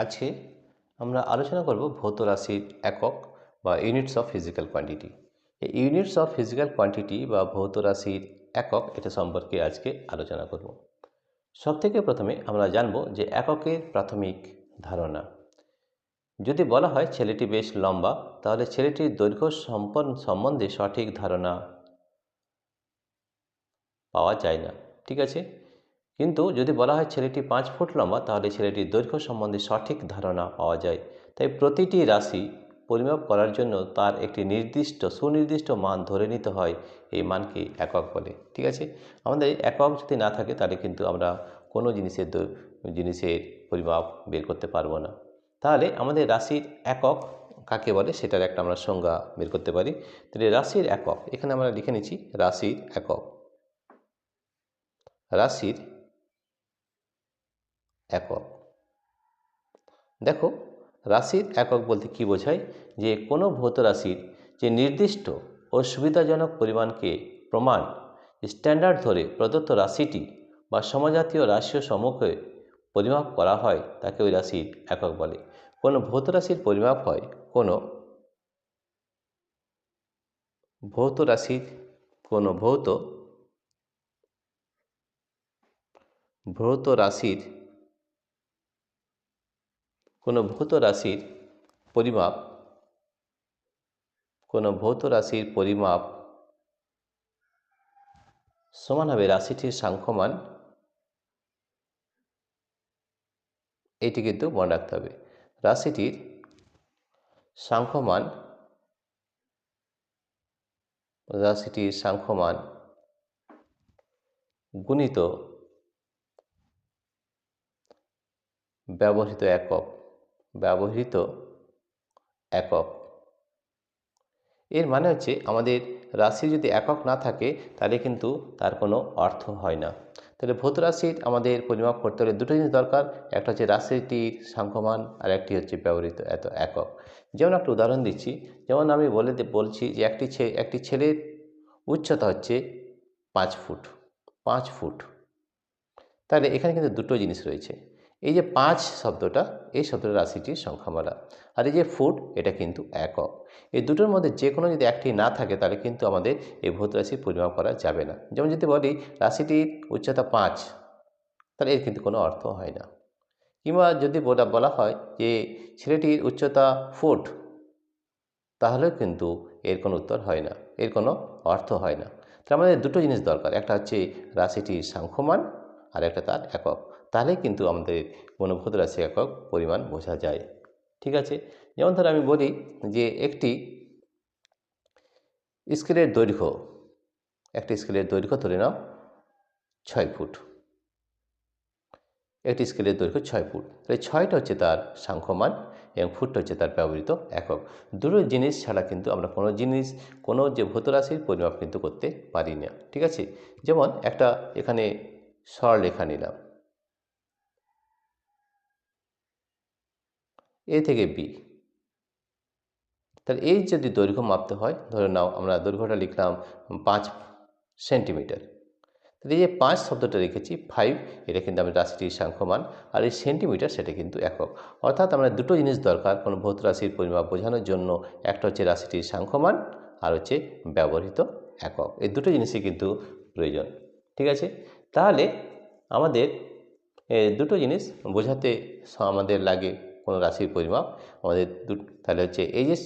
আজকে আমরা আলোচনা করব ভৌত রাশির একক বা ইউনিটস অফ ফিজিক্যাল কোয়ান্টিটি। এই ইউনিটস অফ ফিজিক্যাল কোয়ান্টিটি বা ভৌত রাশির একক এটা সম্পর্কে আজকে আলোচনা করব। সবথেকে প্রথমে আমরা জানব যে এককের প্রাথমিক ধারণা। যদি বলা হয় ছেলেটি বেশ লম্বা, তাহলে ছেলেটির দৈর্ঘ্য সম্বন্ধে সঠিক ধারণা পাওয়া যায় না, ঠিক আছে। কিন্তু যদি বলা হয় ছেলেটি 5 ফুট লম্বা, তাহলে ছেলেটির দৈর্ঘ্য সম্বন্ধে সঠিক ধারণা পাওয়া যায়। তাই প্রতিটি রাশি পরিমাপ করার জন্য তার একটি সুনির্দিষ্ট মান ধরে নিতে হয়। এই মানকে একক বলে, ঠিক আছে। আমাদের একক যদি না থাকে তাহলে কিন্তু আমরা কোনো জিনিসের পরিমাপ বের করতে পারবো না। তাহলে আমাদের রাশির একক কাকে বলে সেটার একটা আমরা সংজ্ঞা বের করতে পারি। তাহলে রাশির একক এখানে আমরা লিখে নিচ্ছি রাশির একক। রাশির একক, দেখো রাশির একক বলতে কি বোঝায়, যে কোনো ভৌত রাশির যে নির্দিষ্ট ও সুবিধাজনক পরিমাণকে প্রমাণ স্ট্যান্ডার্ড ধরে প্রদত্ত রাশিটি বা সমজাতীয় রাশিও সমূহকে পরিমাপ করা হয় তাকে ওই রাশির একক বলে। কোনো ভৌত রাশির পরিমাপ হয় কোনো ভৌত রাশির কোনো ভৌত রাশির কোনো ভৌত রাশির পরিমাপ সমান হবে রাশিটির সাংখ্যমান। এটি কিন্তু মনে রাখতে হবে, রাশিটির সাংখ্যমান গুণিত ব্যবহৃত একক। এর মানে হচ্ছে আমাদের রাশি যদি একক না থাকে তাহলে কিন্তু তার কোনো অর্থ হয় না। তাহলে ভৌত রাশির আমাদের পরিমাপ করতে হলে দুটো জিনিস দরকার, একটা হচ্ছে রাশিটির সাংখ্যমান আর একটি হচ্ছে ব্যবহৃত একক। যেমন একটা উদাহরণ দিচ্ছি, যেমন আমি বলছি যে একটি ছেলের উচ্চতা হচ্ছে 5 ফুট। তাহলে এখানে কিন্তু দুটো জিনিস রয়েছে। এই যে 5 শব্দটা, এই শব্দটা রাশিটির সংখ্যামালা, আর এই যে ফুট এটা কিন্তু একক। এই দুটোর মধ্যে যে কোনো যদি একটি না থাকে তাহলে কিন্তু আমাদের এই ভৌত রাশি পরিমাপ করা যাবে না। যেমন যদি বলি রাশিটির উচ্চতা 5, তাহলে এর কিন্তু কোনো অর্থ হয় না। কিংবা যদি বলা হয় যে ছেলেটির উচ্চতা ফুট, তাহলেও কিন্তু এর কোনো উত্তর হয় না, এর কোনো অর্থ হয় না। তার আমাদের দুটো জিনিস দরকার, একটা হচ্ছে রাশিটির সাংখ্যমান আর একটা তার একক। তাহলেই কিন্তু আমাদের কোনো ভৌত রাশি একক পরিমাণ বোঝা যায়, ঠিক আছে। যেমন ধর আমি বলি যে একটি স্কেলের দৈর্ঘ্য ধরে নাও 6 ফুট। একটি স্কেলের দৈর্ঘ্য 6 ফুট, তাই 6টা হচ্ছে তার সাংখ্যমান এবং ফুটটা হচ্ছে তার ব্যবহৃত একক। দুটো জিনিস ছাড়া কিন্তু আমরা কোনো যে ভৌত রাশির পরিমাপ কিন্তু করতে পারি না, ঠিক আছে। যেমন একটা এখানে সরলরেখা নিলাম, এ থেকে বি। তাহলে এই যদি দৈর্ঘ্য মাপতে হয়, ধরে নাও আমরা দৈর্ঘ্যটা লিখলাম 5 সেন্টিমিটার। তাহলে এই যে 5 শব্দটা রেখেছি, 5 এটা কিন্তু আমি রাশিটির সাংখ্যমান, আর এই সেন্টিমিটার সেটা কিন্তু একক। অর্থাৎ আমরা দুটো জিনিস দরকার কোনো ভৌত রাশির পরিমাপ বোঝানোর জন্য, একটা হচ্ছে রাশিটির সাংখ্যমান আর হচ্ছে ব্যবহৃত একক। এই দুটো জিনিসই কিন্তু প্রয়োজন, ঠিক আছে। তাহলে আমাদের দুটো জিনিস বোঝাতে আমাদের লাগে কোনো রাশির পরিমাপ। তাহলে হচ্ছে এই যে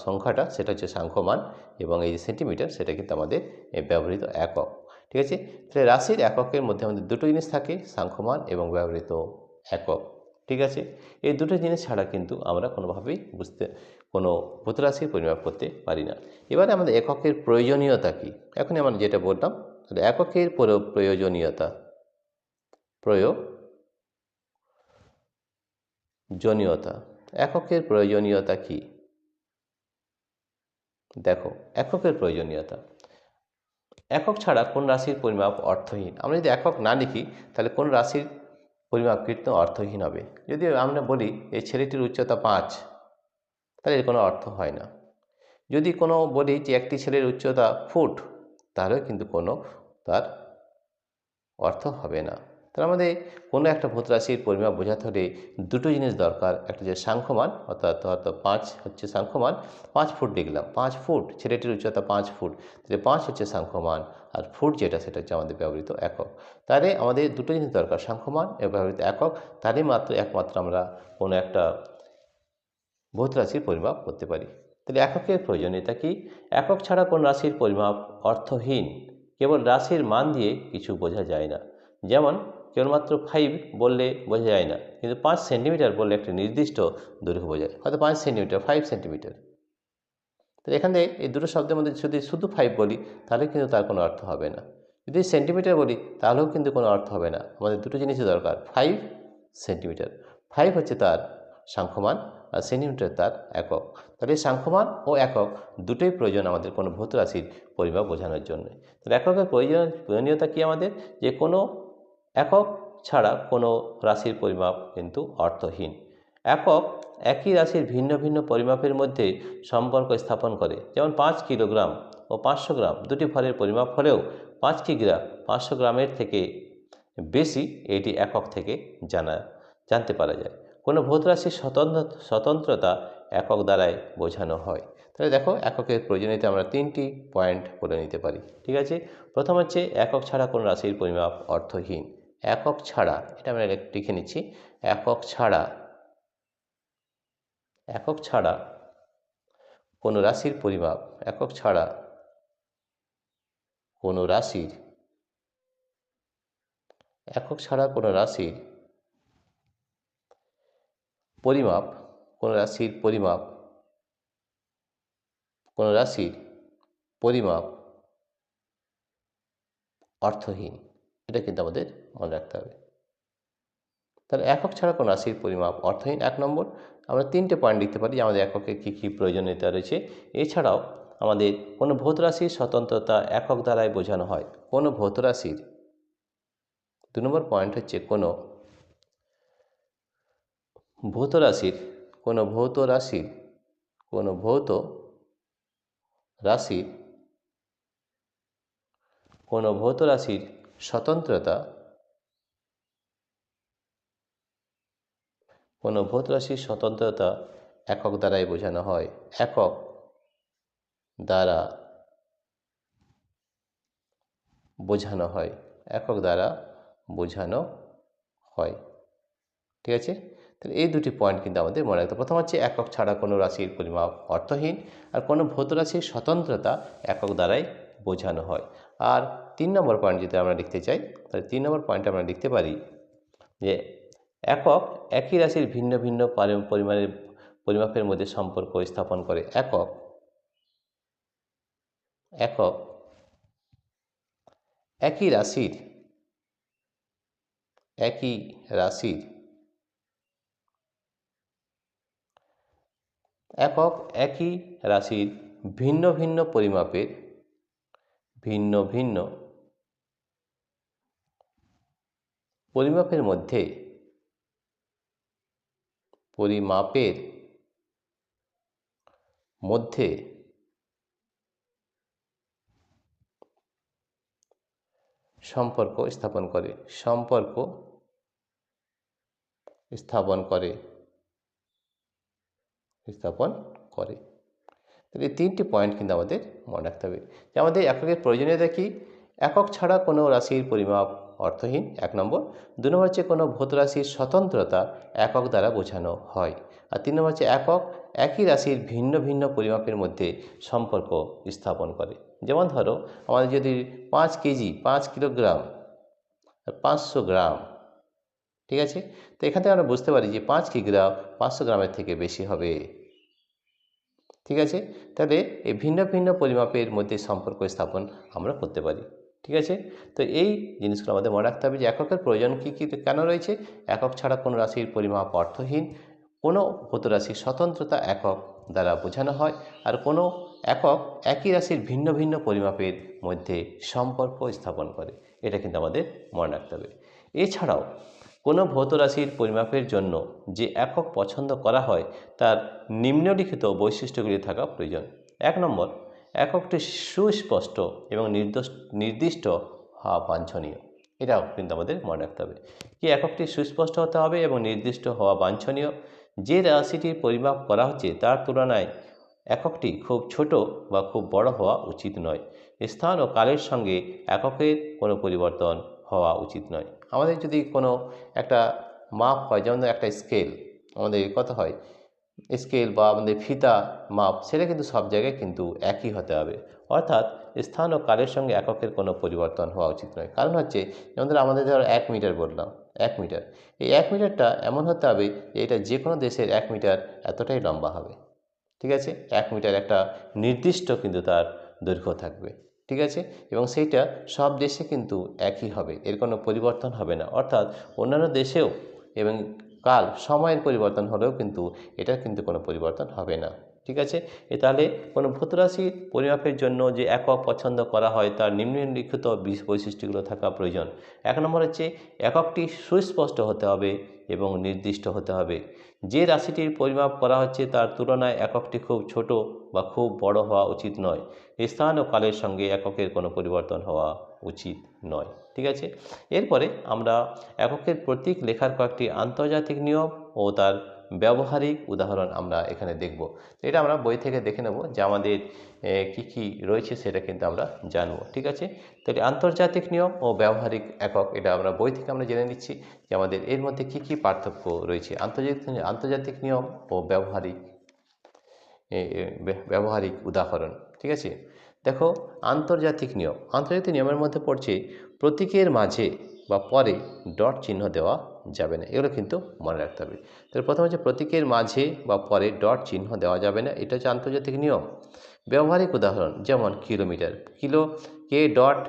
সংখ্যাটা সেটা হচ্ছে সাংখ্যমান, এবং এই যে সেন্টিমিটার সেটা কিন্তু আমাদের ব্যবহৃত একক, ঠিক আছে। তাহলে রাশির এককের মধ্যে আমাদের দুটো জিনিস থাকে, সাংখ্যমান এবং ব্যবহৃত একক, ঠিক আছে। এই দুটো জিনিস ছাড়া কিন্তু আমরা কোনোভাবেই কোনো ভৌত রাশির পরিমাপ করতে পারি না। এবারে আমাদের এককের প্রয়োজনীয়তা কী, এখনই আমরা যেটা বললাম, তাহলে এককের প্রয়োজনীয়তা এককের প্রয়োজনীয়তা কি? দেখো, এককের প্রয়োজনীয়তা, একক ছাড়া কোন রাশির পরিমাপ অর্থহীন। আমরা যদি একক না লিখি তাহলে কোন রাশির পরিমাপ কিন্তু অর্থহীন হবে। যদি আমরা বলি এই ছেলেটির উচ্চতা 5, তাহলে এর কোনো অর্থ হয় না। যদি কোনো বলি যে একটি ছেলের উচ্চতা ফুট, তাহলেও কিন্তু কোনো তার অর্থ হবে না। তার মধ্যে কোনো একটা ভৌত রাশির পরিমাপ বোঝাতে হলে দুটো জিনিস দরকার, একটা যে সাংখ্যমান, অর্থাৎ 5 হচ্ছে সাংখ্যমান, 5 ফুট লিখলাম, 5 ফুট, ছেলেটির উচ্চতা 5 ফুট, তাহলে 5 হচ্ছে সাংখ্যমান, আর ফুট যেটা সেটা হচ্ছে আমাদের ব্যবহৃত একক। তাহলে আমাদের দুটো জিনিস দরকার, সাংখ্যমান এবং ব্যবহৃত একক, তাহলে একমাত্র আমরা কোনো একটা ভৌত রাশির পরিমাপ করতে পারি। তাহলে এককের প্রয়োজনীয়তা কি? একক ছাড়া কোন রাশির পরিমাপ অর্থহীন। কেবল রাশির মান দিয়ে কিছু বোঝা যায় না। যেমন কেবলমাত্র 5 বললে বোঝা যায় না, কিন্তু 5 সেন্টিমিটার বললে একটা নির্দিষ্ট দৈর্ঘ্য বোঝায়, হয়তো 5 সেন্টিমিটার, 5 সেন্টিমিটার। তো এখানে এই দুটো শব্দের মধ্যে যদি শুধু 5 বলি তাহলে কিন্তু তার কোনো অর্থ হবে না, যদি সেন্টিমিটার বলি তাহলেও কিন্তু কোনো অর্থ হবে না। আমাদের দুটো জিনিসই দরকার, 5 সেন্টিমিটার। 5 হচ্ছে তার সাংখ্যমান আর সেন্টিমিটার তার একক। তাহলে সাংখ্যমান ও একক দুটোই প্রয়োজন আমাদের কোনো ভৌত রাশির পরিমাপ বোঝানোর জন্য। তাহলে এককের প্রয়োজনীয়তা কি আমাদের? যে কোনো একক ছাড়া কোনো রাশির পরিমাপ কিন্তু অর্থহীন। একক একই রাশির ভিন্ন ভিন্ন পরিমাপের মধ্যে সম্পর্ক স্থাপন করে। যেমন 5 কিলোগ্রাম ও 500 গ্রাম দুটি ভরের পরিমাপ হলেও 5 কিগ্রা 500 গ্রামের থেকে বেশি এটি একক থেকে জানতে পারা যায়। কোনো ভৌত রাশির স্বতন্ত্রতা একক দ্বারাই বোঝানো হয়। তাহলে দেখো, এককের প্রয়োজনীয়তা আমরা 3টি পয়েন্ট বলে নিতে পারি। ঠিক আছে, প্রথম হচ্ছে একক ছাড়া কোনো রাশির পরিমাপ অর্থহীন। একক ছাড়া, এটা আমরা লিখে নিচ্ছি, একক ছাড়া কোনো রাশির পরিমাপ, একক ছাড়া কোনো রাশির পরিমাপ, কোনো রাশির পরিমাপ অর্থহীন। এটা কিন্তু আমাদের মনে রাখতে হবে। তাহলে একক ছাড়া কোনো রাশির পরিমাপ অর্থহীন। 1 নম্বর, আমরা 3টে পয়েন্ট লিখতে পারি যে আমাদের এককের কী কী প্রয়োজনীয়তা রয়েছে। এছাড়াও আমাদের কোনো ভৌত রাশির স্বতন্ত্রতা একক দ্বারাই বোঝানো হয়। কোনো ভৌত রাশির 2 নম্বর পয়েন্ট হচ্ছে কোনো ভৌত রাশির স্বতন্ত্রতা একক দ্বারাই বোঝানো হয়। একক দ্বারা বোঝানো হয়। ঠিক আছে, তাহলে এই দুটি পয়েন্ট কিন্তু আমাদের মনে রাখতে। প্রথম হচ্ছে একক ছাড়া কোনো রাশির পরিমাপ অর্থহীন, আর কোনো ভৌত রাশির স্বতন্ত্রতা একক দ্বারাই বোঝানো হয়। আর 3 নম্বর পয়েন্ট যদি আমরা লিখতে চাই, তাহলে 3 নম্বর পয়েন্টে আমরা লিখতে পারি যে একক একই রাশির ভিন্ন ভিন্ন পরিমাপের মধ্যে সম্পর্ক স্থাপন করে। একক একই রাশির ভিন্ন ভিন্ন পরিমাপের মধ্যে সম্পর্ক স্থাপন করে। তাহলে 3টি পয়েন্ট কিন্তু আমাদের মনে রাখতে হবে যে আমাদের এককের প্রয়োজনীয়তা কি। একক ছাড়া কোনো রাশির পরিমাপ অর্থহীন, 1 নম্বর। 2 নম্বর হচ্ছে কোনো ভৌত রাশির স্বতন্ত্রতা একক দ্বারা বোঝানো হয়। আর 3 নম্বর হচ্ছে একক একই রাশির ভিন্ন ভিন্ন পরিমাপের মধ্যে সম্পর্ক স্থাপন করে। যেমন ধরো, আমাদের যদি 5 কেজি, 5 কিলোগ্রাম, 500 গ্রাম, ঠিক আছে, তো এখান থেকে আমরা বুঝতে পারি যে 5 কিগ্রা 500 গ্রামের থেকে বেশি হবে। ঠিক আছে, তাহলে এই ভিন্ন ভিন্ন পরিমাপের মধ্যে সম্পর্ক স্থাপন আমরা করতে পারি। ঠিক আছে, তো এই জিনিসগুলো আমাদের মনে রাখতে হবে যে এককের প্রয়োজন কী কেন রয়েছে। একক ছাড়া কোনো রাশির পরিমাপ অর্থহীন, কোনো ভৌত রাশির স্বতন্ত্রতা একক দ্বারা বোঝানো হয়, আর কোনো একক একই রাশির ভিন্ন ভিন্ন পরিমাপের মধ্যে সম্পর্ক স্থাপন করে। এটা কিন্তু আমাদের মনে রাখতে হবে। এছাড়াও কোনো ভৌত রাশির পরিমাপের জন্য যে একক পছন্দ করা হয় তার নিম্নলিখিত বৈশিষ্ট্যগুলি থাকা প্রয়োজন। 1 নম্বর, এককটি সুস্পষ্ট এবং নির্দিষ্ট হওয়া বাঞ্ছনীয়। এটাও কিন্তু আমাদের মনে রাখতে হবে। কি এককটি সুস্পষ্ট হতে হবে এবং নির্দিষ্ট হওয়া বাঞ্ছনীয়। যে রাশিটির পরিমাপ করা হচ্ছে তার তুলনায় এককটি খুব ছোট বা খুব বড় হওয়া উচিত নয়। স্থান ও কালের সঙ্গে এককের কোনো পরিবর্তন হওয়া উচিত নয়। আমাদের যদি কোনো একটা মাপ হয়, যেমন একটা স্কেল, আমাদের কথা হয় স্কেল বা আমাদের ফিতা মাপ, সেটা কিন্তু সব জায়গায় কিন্তু একই হতে হবে। অর্থাৎ স্থান ও কালের সঙ্গে এককের কোনো পরিবর্তন হওয়া উচিত নয়। কারণ হচ্ছে, যেমন ধরো আমাদের ধরো 1 মিটার বললাম, 1 মিটার, এই 1 মিটারটা এমন হতে হবে যে এটা যে কোনো দেশের 1 মিটার এতটাই লম্বা হবে। ঠিক আছে, 1 মিটার একটা নির্দিষ্ট কিন্তু তার দৈর্ঘ্য থাকবে। ঠিক আছে, এবং সেইটা সব দেশে কিন্তু একই হবে, এর কোনো পরিবর্তন হবে না। অর্থাৎ অন্যান্য দেশেও এবং কাল সময়ের পরিবর্তন হলেও কিন্তু এটার কিন্তু কোনো পরিবর্তন হবে না। ঠিক আছে, তাহলে কোনো ভূতরাশি পরিমাপের জন্য যে একক পছন্দ করা হয় তার নিম্নলিখিত বৈশিষ্ট্যগুলো থাকা প্রয়োজন। 1 নম্বর হচ্ছে এককটি সুস্পষ্ট হতে হবে এবং নির্দিষ্ট হতে হবে। যে রাশিটির পরিমাপ করা হচ্ছে তার তুলনায় এককটি খুব ছোট বা খুব বড় হওয়া উচিত নয়। স্থান ও কালের সঙ্গে এককের কোনো পরিবর্তন হওয়া উচিত নয়। ঠিক আছে, এরপরে আমরা এককের প্রতীক লেখার কয়েকটি আন্তর্জাতিক নিয়ম ও তার ব্যবহারিক উদাহরণ আমরা এখানে দেখব। তো এটা আমরা বই থেকে দেখে নেব যে আমাদের কি কি রয়েছে সেটা কিন্তু আমরা জানবো। ঠিক আছে, তাহলে আন্তর্জাতিক নিয়ম ও ব্যবহারিক একক, এটা আমরা বই থেকে আমরা জেনে নিচ্ছি যে আমাদের এর মধ্যে কি কি পার্থক্য রয়েছে। আন্তর্জাতিক নিয়ম ও ব্যবহারিক উদাহরণ। ঠিক আছে, দেখো, আন্তর্জাতিক নিয়মের মধ্যে পড়ছে প্রতীকের মাঝে বা পরে ডট চিহ্ন দেওয়া যাবে না। এগুলো কিন্তু মনে রাখতে হবে। তাহলে প্রথমে হচ্ছে প্রতীকের মাঝে বা পরে ডট চিহ্ন দেওয়া যাবে না, এটা হচ্ছে আন্তর্জাতিক নিয়ম। ব্যবহারিক উদাহরণ যেমন কিলোমিটার, কে ডট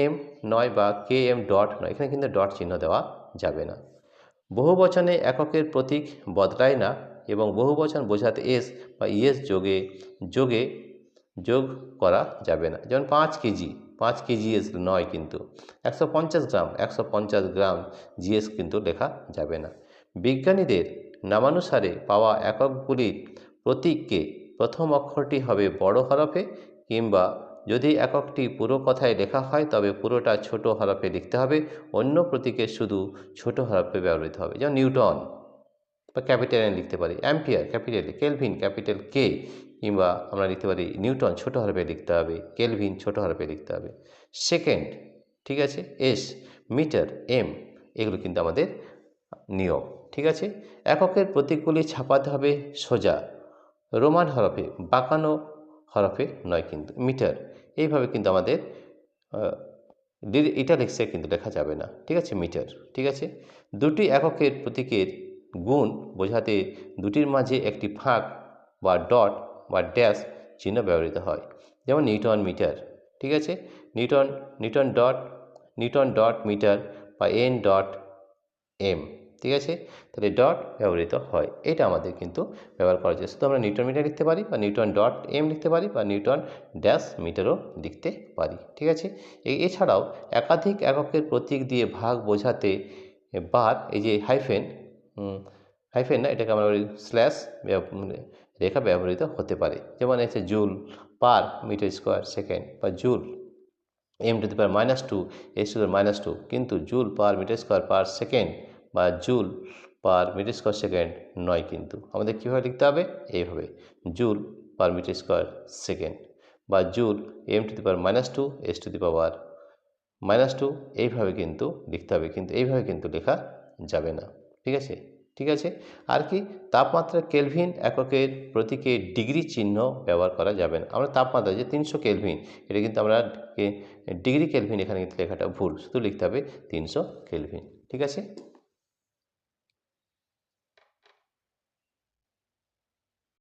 এম নয় বা কে এম ডট নয়, এখানে কিন্তু ডট চিহ্ন দেওয়া যাবে না। বহুবচনে এককের প্রতীক বদলায় না এবং বহুবচন বোঝাতে এস বা ইএস যোগ করা যাবে না। যেমন 5 কেজি, 5 কেজিএস নয়, কিন্তু 150 গ্রাম, 150 গ্রাম জিএস কিন্তু লেখা যাবে না। বিজ্ঞানীদের নামানুসারে পাওয়া এককগুলির প্রতীককে প্রথম অক্ষরটি হবে বড় হরফে, কিংবা যদি এককটি পুরো কথায় লেখা হয় তবে পুরোটা ছোট হরফে লিখতে হবে। অন্য প্রতীকের শুধু ছোট হরফে ব্যবহৃত হবে। যেমন নিউটন বা ক্যাপিটাল এন লিখতে পারি, অ্যাম্পিয়ার ক্যাপিটাল, কেলভিন ক্যাপিটাল কে, কিংবা আমরা লিখতে পারি নিউটন ছোট হরফে লিখতে হবে, কেলভিন ছোট হরফে লিখতে হবে। সেকেন্ড, ঠিক আছে, এস, মিটার এম, এগুলো কিন্তু আমাদের নিয়ম। ঠিক আছে, এককের প্রতীকগুলি ছাপাতে হবে সোজা রোমান হরফে, বাঁকানো হরফে নয় কিন্তু। মিটার এইভাবে কিন্তু আমাদের ইটালিক্সে কিন্তু লেখা যাবে না। ঠিক আছে, মিটার। ঠিক আছে, দুটি এককের প্রতীকের গুণ বোঝাতে দুটির মাঝে একটি ফাঁক বা ডট বা ড্যাশ চিহ্ন ব্যবহৃত হয়। যেমন নিউটন মিটার। ঠিক আছে, নিউটন ডট মিটার বা এন ডট এম। ঠিক আছে, তাহলে ডট ব্যবহৃত হয়, এটা আমাদের কিন্তু ব্যবহার করা যায়। শুধু আমরা নিউটন মিটার লিখতে পারি বা নিউটন ডট এম লিখতে পারি বা নিউটন ড্যাশ মিটারও লিখতে পারি। ঠিক আছে, এছাড়াও একাধিক এককের প্রতীক দিয়ে ভাগ বোঝাতে বার, এই যে হাইফেন না, এটাকে আমরা স্ল্যাশ রেখা ব্যবহৃত হতে পারে। যেমন হচ্ছে joule per metre square second বা জুল m⁻², s⁻², কিন্তু joule per metre square per second বা joule per metre square second নয়। কিন্তু আমাদের কীভাবে লিখতে হবে? এইভাবে, joule per metre square second বা জুল m⁻², s⁻², এইভাবে কিন্তু লিখতে হবে, কিন্তু এইভাবে কিন্তু লেখা যাবে না। ঠিক আছে, ঠিক আছে, আর কি, তাপমাত্রা কেলভিন এককের প্রতীকে ডিগ্রি চিহ্ন ব্যবহার করা যাবে না। আমরা তাপমাত্রা যে 300 কেলভিন, এটা কিন্তু আমরা ডিগ্রি কেলভিন এখানে কিন্তু লেখাটা ভুল, শুধু লিখতে হবে 300 কেলভিন। ঠিক আছে।